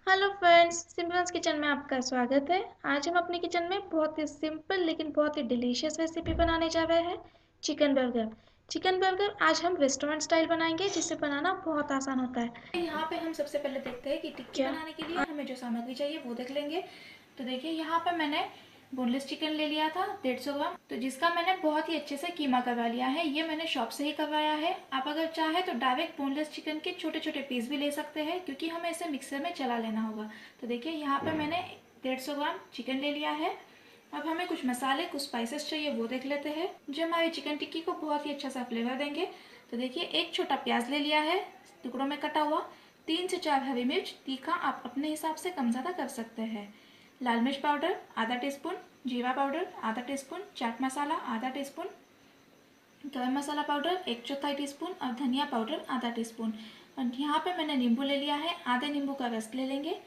Hello friends, Simran's kitchen में आपका स्वागत है। आज हम अपने किचन में बहुत ही सिंपल लेकिन बहुत ही डिलीशियस रेसिपी बनाने जा रहे हैं, चिकन बर्गर। चिकन बर्गर आज हम रेस्टोरेंट स्टाइल बनाएंगे, जिसे बनाना बहुत आसान होता है। यहाँ पे हम सबसे पहले देखते हैं कि टिक्की क्या बनाने के लिए हमें जो सामग्री चाहिए वो देख लेंगे। तो देखिए यहाँ पे मैंने बोनलेस चिकन ले लिया था 150 ग्राम, तो जिसका मैंने बहुत ही अच्छे से कीमा करवा लिया है। ये मैंने शॉप से ही करवाया है। आप अगर चाहे तो डायरेक्ट बोनलेस चिकन के छोटे छोटे पीस भी ले सकते हैं, क्योंकि हमें इसे मिक्सर में चला लेना होगा। तो देखिए यहाँ पे मैंने 150 ग्राम चिकन ले लिया है। अब हमें कुछ मसाले, कुछ स्पाइसेस चाहिए, वो देख लेते हैं जो हमारी चिकन टिक्की को बहुत ही अच्छा सा फ्लेवर देंगे। तो देखिए एक छोटा प्याज ले लिया है टुकड़ों में कटा हुआ, 3 से 4 हरी मिर्च, तीखा आप अपने हिसाब से कम ज़्यादा कर सकते हैं। लाल मिर्च पाउडर आधा टीस्पून, जीरा पाउडर आधा टीस्पून, चाट मसाला आधा टीस्पून, गरम मसाला पाउडर 1/4 टीस्पून और धनिया पाउडर आधा टीस्पून। और यहाँ पे मैंने नींबू ले लिया है, आधे नींबू का रस ले लेंगे।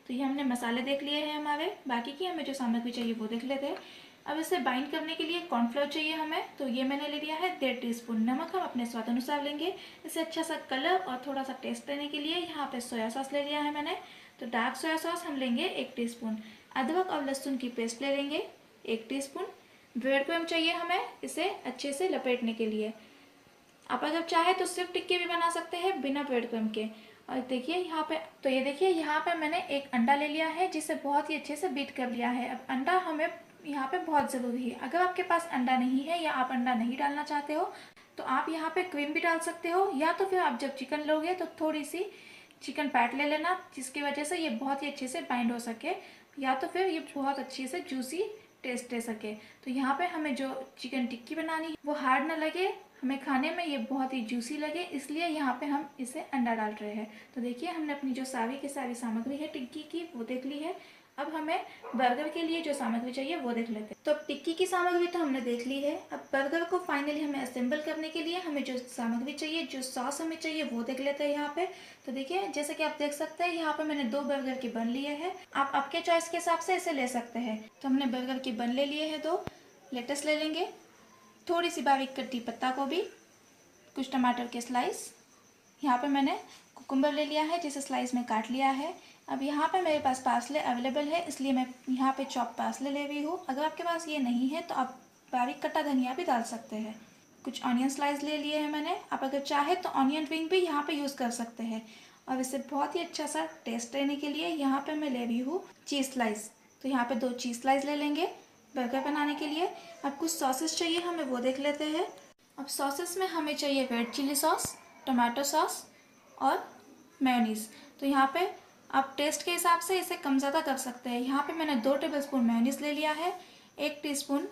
तो ये हमने मसाले देख लिए हैं हमारे। बाकी की हमें जो सामग्री चाहिए वो देख लेते हैं। अब इसे बाइंड करने के लिए कॉर्नफ्लोर चाहिए हमें, तो ये मैंने ले लिया है 1.5 टीस्पून। नमक हम अपने स्वाद अनुसार लेंगे। इसे अच्छा सा कलर और थोड़ा सा टेस्ट देने के लिए यहाँ पे सोया सॉस ले लिया है मैंने, तो डार्क सोया सॉस हम लेंगे 1 टीस्पून। अदरक और लहसुन की पेस्ट ले लेंगे 1 टीस्पून। ब्रेड क्रम्ब चाहिए हमें इसे अच्छे से लपेटने के लिए। आप अगर चाहे तो सिर्फ टिक्के भी बना सकते हैं बिना ब्रेड क्रम्ब के। और देखिए यहाँ पे, तो ये देखिए यहाँ पे मैंने एक अंडा ले लिया है, जिसे बहुत ही अच्छे से बीट कर लिया है। अब अंडा हमें यहाँ पे बहुत ज़रूरी है। अगर आपके पास अंडा नहीं है या आप अंडा नहीं डालना चाहते हो तो आप यहाँ पे क्रीम भी डाल सकते हो, या तो फिर आप जब चिकन लोगे तो थोड़ी सी चिकन पैट ले लेना, जिसकी वजह से ये बहुत ही अच्छे से बाइंड हो सके, या तो फिर ये बहुत अच्छे से जूसी टेस्ट दे सके। तो यहाँ पे हमें जो चिकन टिक्की बनानी है वो हार्ड ना लगे, हमें खाने में ये बहुत ही जूसी लगे, इसलिए यहाँ पे हम इसे अंडा डाल रहे हैं। तो देखिए हमने अपनी जो सारी की सारी सामग्री है टिक्की की वो देख ली है। अब हमें बर्गर के लिए जो सामग्री चाहिए वो देख लेते हैं। तो अब टिक्की की सामग्री तो हमने देख ली है। अब बर्गर को फाइनली हमें असेंबल करने के लिए हमें जो सामग्री चाहिए, जो सॉस हमें चाहिए वो देख लेते हैं यहाँ पे। तो देखिए जैसे कि आप देख सकते हैं यहाँ पे मैंने 2 बर्गर के बन लिए हैं। आप आपके चॉइस के हिसाब से इसे ले सकते हैं। तो हमने बर्गर के बन ले लिए हैं 2। लेटस ले लेंगे, थोड़ी सी बारीक कटी पत्ता गोभी, कुछ टमाटर के स्लाइस। यहाँ पे मैंने कुकुम्बर ले लिया है, जिसे स्लाइस में काट लिया है। अब यहाँ पे मेरे पास पार्सले अवेलेबल है, इसलिए मैं यहाँ पे चॉप पार्सले ले रही हूँ। अगर आपके पास ये नहीं है तो आप बारीक कटा धनिया भी डाल सकते हैं। कुछ ऑनियन स्लाइस ले लिए हैं मैंने। आप अगर चाहे तो ऑनियन रिंग भी यहाँ पे यूज़ कर सकते हैं। और इसे बहुत ही अच्छा सा टेस्ट देने के लिए यहाँ पे मैं ले रही हूँ चीज़ स्लाइस। तो यहाँ पे 2 चीज़ स्लाइस ले लेंगे बर्गर बनाने के लिए। अब कुछ सॉसेस चाहिए हमें, वो देख लेते हैं। अब सॉसेस में हमें चाहिए red chilli sauce, tomato sauce और मेयोनीज़। तो यहाँ पे आप टेस्ट के हिसाब से इसे कम ज़्यादा कर सकते हैं। यहाँ पे मैंने 2 टेबलस्पून मेयोनीज़ ले लिया है, 1 टीस्पून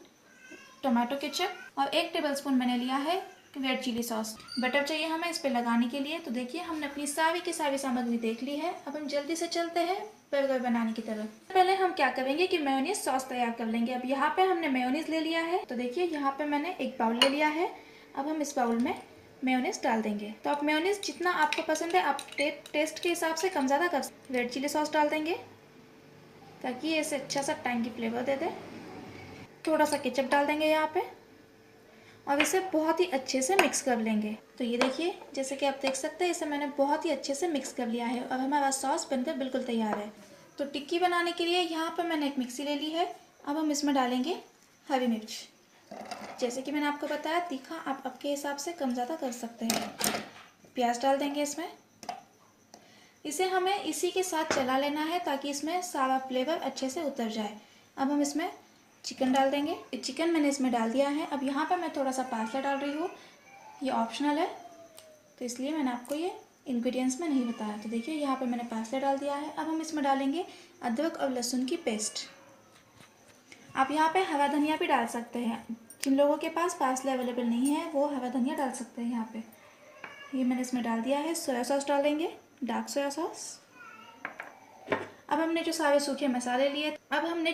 टमाटो केचप और 1 टेबलस्पून मैंने लिया है रेड चिली सॉस। बटर चाहिए हमें इस पे लगाने के लिए। तो देखिए हमने अपनी सारी की सारी सामग्री देख ली है। अब हम जल्दी से चलते हैं बर्गर बनाने की तरफ। पहले हम क्या करेंगे कि मेयोनीज सॉस तैयार कर लेंगे। अब यहाँ पे हमने मेयोनीज ले लिया है। तो देखिए यहाँ पे मैंने एक बाउल ले लिया है। अब हम इस बाउल में मेयोनीज डाल देंगे। तो आप मेयोनीज जितना आपको पसंद है आप टेस्ट के हिसाब से कम ज़्यादा कर सकते। रेड चिली सॉस डाल देंगे ताकि ये इसे अच्छा सा टैंगी फ्लेवर दे दे। थोड़ा सा केचप डाल देंगे यहाँ पे और इसे बहुत ही अच्छे से मिक्स कर लेंगे। तो ये देखिए जैसे कि आप देख सकते हैं इसे मैंने बहुत ही अच्छे से मिक्स कर लिया है। अब हमारा सॉस बनकर बिल्कुल तैयार है। तो टिक्की बनाने के लिए यहाँ पर मैंने एक मिक्सी ले ली है। अब हम इसमें डालेंगे हरी मिर्च। जैसे कि मैंने आपको बताया तीखा आप आपके हिसाब से कम ज़्यादा कर सकते हैं। प्याज डाल देंगे इसमें। इसे हमें इसी के साथ चला लेना है ताकि इसमें सारा फ्लेवर अच्छे से उतर जाए। अब हम इसमें चिकन डाल देंगे। चिकन मैंने इसमें डाल दिया है। अब यहाँ पर मैं थोड़ा सा पार्सले डाल रही हूँ, ये ऑप्शनल है, तो इसलिए मैंने आपको ये इंग्रेडिएंट्स में नहीं बताया। तो देखिए यहाँ पे मैंने पार्सले डाल दिया है। अब हम इसमें डालेंगे अदरक और लहसुन की पेस्ट। आप यहाँ पे हरा धनिया भी डाल सकते हैं। जिन लोगों के पास पार्सले अवेलेबल नहीं है वो हरा धनिया डाल सकते हैं यहाँ पे। ये मैंने इसमें डाल दिया है। सोया सॉस डालेंगे, डार्क सोया सॉस। अब हमने जो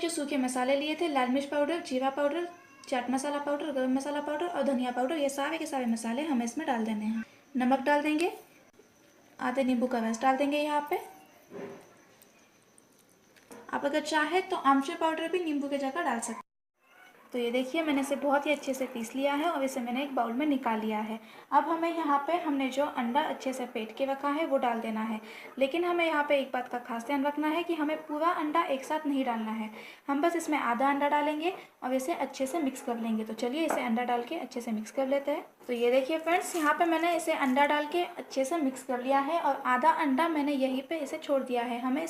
सूखे मसाले लिए थे लाल मिर्च पाउडर, जीरा पाउडर, चाट मसाला पाउडर, गरम मसाला पाउडर और धनिया पाउडर, ये सारे के सारे मसाले हमें इसमें डाल देने हैं। नमक डाल देंगे, आधे नींबू का रस डाल देंगे यहाँ पे। आप अगर चाहे तो आमचूर पाउडर भी नींबू की जगह डाल सकते हैं। तो ये देखिए मैंने इसे बहुत ही अच्छे से पीस लिया है और इसे मैंने एक बाउल में निकाल लिया है। अब हमें यहाँ पे हमने जो अंडा अच्छे से फेंट के रखा है वो डाल देना है। लेकिन हमें यहाँ पे एक बात का खास ध्यान रखना है कि हमें पूरा अंडा एक साथ नहीं डालना है। हम बस इसमें आधा अंडा डालेंगे और इसे अच्छे से मिक्स कर लेंगे। तो चलिए इसे अंडा डाल के अच्छे से मिक्स कर लेते हैं। तो ये देखिए फ्रेंड्स, यहाँ पे मैंने इसे अंडा डाल के अच्छे से मिक्स कर लिया है और आधा अंडा मैंने यहीं पे इसे छोड़ दिया है। हमें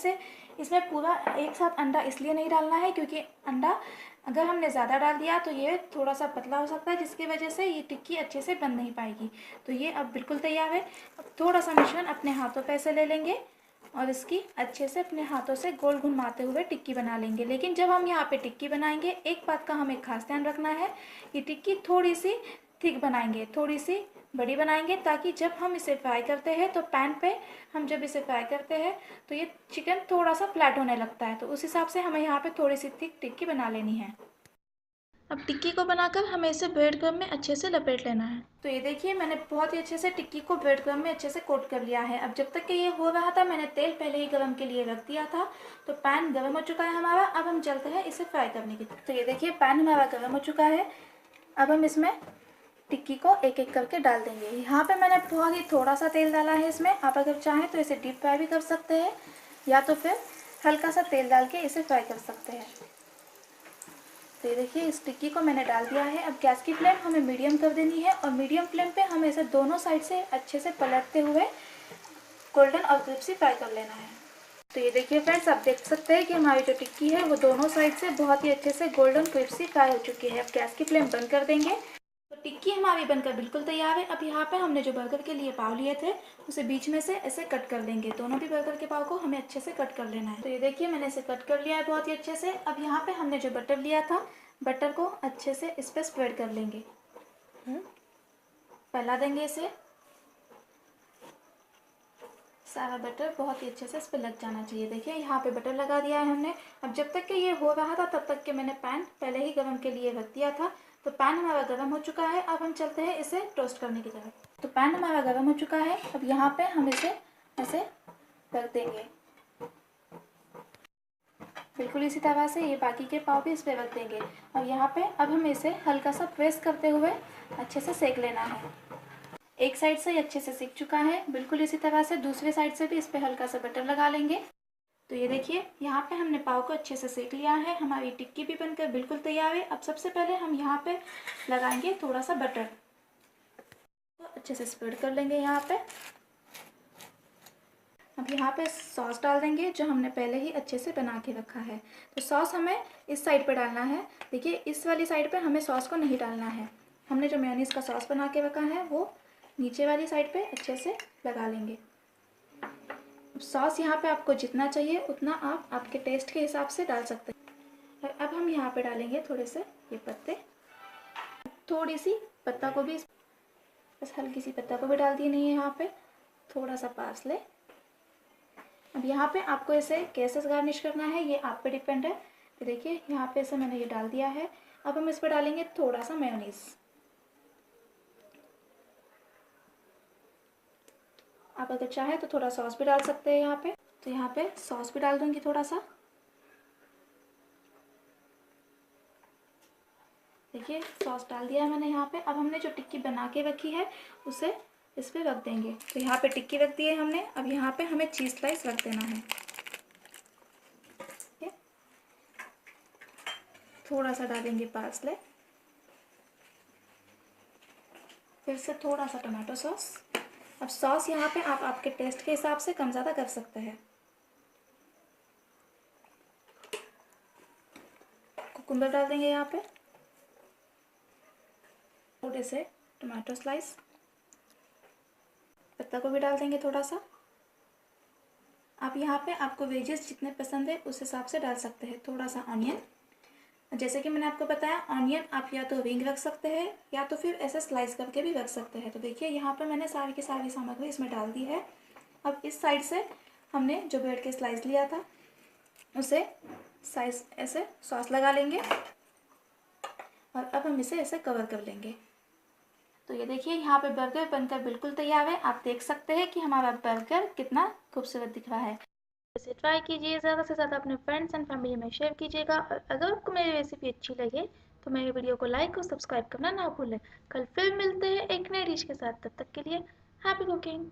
इसमें पूरा एक साथ अंडा इसलिए नहीं डालना है क्योंकि अंडा अगर हमने ज़्यादा डाल दिया तो ये थोड़ा सा पतला हो सकता है, जिसकी वजह से ये टिक्की अच्छे से बन नहीं पाएगी। तो ये अब बिल्कुल तैयार है। अब थोड़ा सा मिश्रण अपने हाथों पे ऐसे ले लेंगे और इसकी अच्छे से अपने हाथों से गोल घुमाते हुए टिक्की बना लेंगे। लेकिन जब हम यहाँ पे टिक्की बनाएंगे, एक बात का हमें खास ध्यान रखना है कि टिक्की थोड़ी सी थिक बनाएंगे, थोड़ी सी बड़ी बनाएंगे, ताकि जब हम इसे फ्राई करते हैं तो पैन पे हम जब इसे फ्राई करते हैं तो ये चिकन थोड़ा सा फ्लैट होने लगता है। तो उस हिसाब से हमें यहाँ पे थोड़ी सी थिक टिक्की बना लेनी है। अब टिक्की को बनाकर हमें इसे ब्रेड क्रम्ब में अच्छे से लपेट लेना है। तो ये देखिए मैंने बहुत ही अच्छे से टिक्की को ब्रेड क्रम्ब में अच्छे से कोट कर लिया है। अब जब तक कि ये हो रहा था मैंने तेल पहले ही गरम के लिए रख दिया था। तो पैन गरम हो चुका है हमारा। अब हम चलते हैं इसे फ्राई करने की। तो ये देखिए पैन हमारा गरम हो चुका है। अब हम इसमें टिक्की को एक एक करके डाल देंगे। यहाँ पे मैंने बहुत ही थोड़ा सा तेल डाला है इसमें। आप अगर चाहें तो इसे डीप फ्राई भी कर सकते हैं या तो फिर हल्का सा तेल डाल के इसे फ्राई कर सकते हैं। तो ये देखिए इस टिक्की को मैंने डाल दिया है। अब गैस की फ्लेम हमें मीडियम कर देनी है और मीडियम फ्लेम पे हमें इसे दोनों साइड से अच्छे से पलटते हुए गोल्डन और क्रिस्पी फ्राई कर लेना है। तो ये देखिए फ्रेंड्स, आप देख सकते हैं कि हमारी जो टिक्की है वो दोनों साइड से बहुत ही अच्छे से गोल्डन क्रिस्पी फ्राई हो चुकी है। अब गैस की फ्लेम बंद कर देंगे। तो टिक्की हमारी बनकर बिल्कुल तैयार है। अब यहाँ पे हमने जो बर्गर के लिए पाव लिए थे उसे बीच में से ऐसे कट कर लेंगे। दोनों भी बर्गर के पाव को हमें अच्छे से कट कर लेना है। तो ये देखिए मैंने इसे कट कर लिया है बहुत ही अच्छे से। अब यहाँ पे हमने जो बटर लिया था, बटर को अच्छे से इस पर स्प्रेड कर लेंगे, फैला देंगे इसे। सारा बटर बहुत ही अच्छे से इस पर लग जाना चाहिए। देखिए यहाँ पे बटर लगा दिया है हमने। अब जब तक कि ये हो रहा था तब तक के मैंने पैन पहले ही गरम के लिए रख दिया था। तो पैन हमारा गरम हो चुका है। अब हम चलते हैं इसे टोस्ट करने की तरफ। तो पैन हमारा गरम हो चुका है। अब यहाँ पे हम इसे ऐसे रख देंगे, बिल्कुल इसी तरह से ये बाकी के पाव भी इस पर रख देंगे। और यहाँ पे अब हम इसे हल्का सा प्रेस करते हुए अच्छे से सेक लेना है। एक साइड से अच्छे से सिक चुका है, बिल्कुल इसी तरह से दूसरे साइड से भी इस पर हल्का सा बटर लगा लेंगे। तो ये देखिए यहाँ पे हमने पाव को अच्छे से सेक लिया है। हमारी टिक्की भी बनकर बिल्कुल तैयार है। अब सबसे पहले हम यहाँ पे लगाएंगे थोड़ा सा बटर, तो अच्छे से स्प्रेड कर लेंगे यहाँ पे। अब यहाँ पे सॉस डाल देंगे जो हमने पहले ही अच्छे से बना के रखा है। तो सॉस हमें इस साइड पे डालना है। देखिए इस वाली साइड पे हमें सॉस को नहीं डालना है। हमने जो मेयोनीज का सॉस बना के रखा है वो नीचे वाली साइड पे अच्छे से लगा लेंगे। सॉस यहाँ पे आपको जितना चाहिए उतना आप आपके टेस्ट के हिसाब से डाल सकते हैं। और अब हम यहाँ पे डालेंगे थोड़े से ये पत्ते, थोड़ी सी पत्ता को भी, बस हल्की सी पत्ता को भी डाल दिए नहीं है यहाँ पे, थोड़ा सा पार्सले। अब यहाँ पे आपको इसे कैसे गार्निश करना है ये आप पे डिपेंड है। तो देखिए यहाँ पे इसे मैंने ये डाल दिया है। अब हम इस पर डालेंगे थोड़ा सा मेयोनीज। आप अगर चाहे तो थोड़ा सॉस भी डाल सकते हैं यहाँ पे। तो यहाँ पे सॉस भी डाल दूंगी थोड़ा सा। देखिए सॉस डाल दिया है मैंने यहाँ पे। अब हमने जो टिक्की बना के रखी है उसे इस पर रख देंगे। तो यहाँ पे टिक्की रख दी है हमने। अब यहाँ पे हमें चीज़ स्लाइस रख देना है। थोड़ा सा डालेंगे पार्सले, फिर से थोड़ा सा टमाटो सॉस। अब सॉस यहाँ पे आप आपके टेस्ट के हिसाब से कम ज़्यादा कर सकते हैं। कुकुम्बर डाल देंगे यहाँ पे, थोड़े से टमाटो स्लाइस, पत्ता को भी डाल देंगे थोड़ा सा। आप यहाँ पे आपको वेजेस जितने पसंद है उस हिसाब से डाल सकते हैं। थोड़ा सा ऑनियन, जैसे कि मैंने आपको बताया ऑनियन आप या तो रिंग रख सकते हैं या तो फिर ऐसे स्लाइस करके भी रख सकते हैं। तो देखिए यहाँ पे मैंने सारी की सारी सामग्री इसमें डाल दी है। अब इस साइड से हमने जो ब्रेड के स्लाइस लिया था उसे साइज ऐसे सॉस लगा लेंगे और अब हम इसे ऐसे कवर कर लेंगे। तो ये देखिए यहाँ पे बर्गर बनकर बिल्कुल तैयार है। आप देख सकते हैं कि हमारा बर्गर कितना खूबसूरत दिख रहा है। इसे ट्राई कीजिए, ज़्यादा से ज़्यादा अपने फ्रेंड्स एंड फैमिली में शेयर कीजिएगा। और अगर आपको मेरी रेसिपी अच्छी लगे तो मेरे वीडियो को लाइक और सब्सक्राइब करना ना भूलें। कल फिर मिलते हैं एक नई डिश के साथ, तब तक के लिए हैप्पी कुकिंग।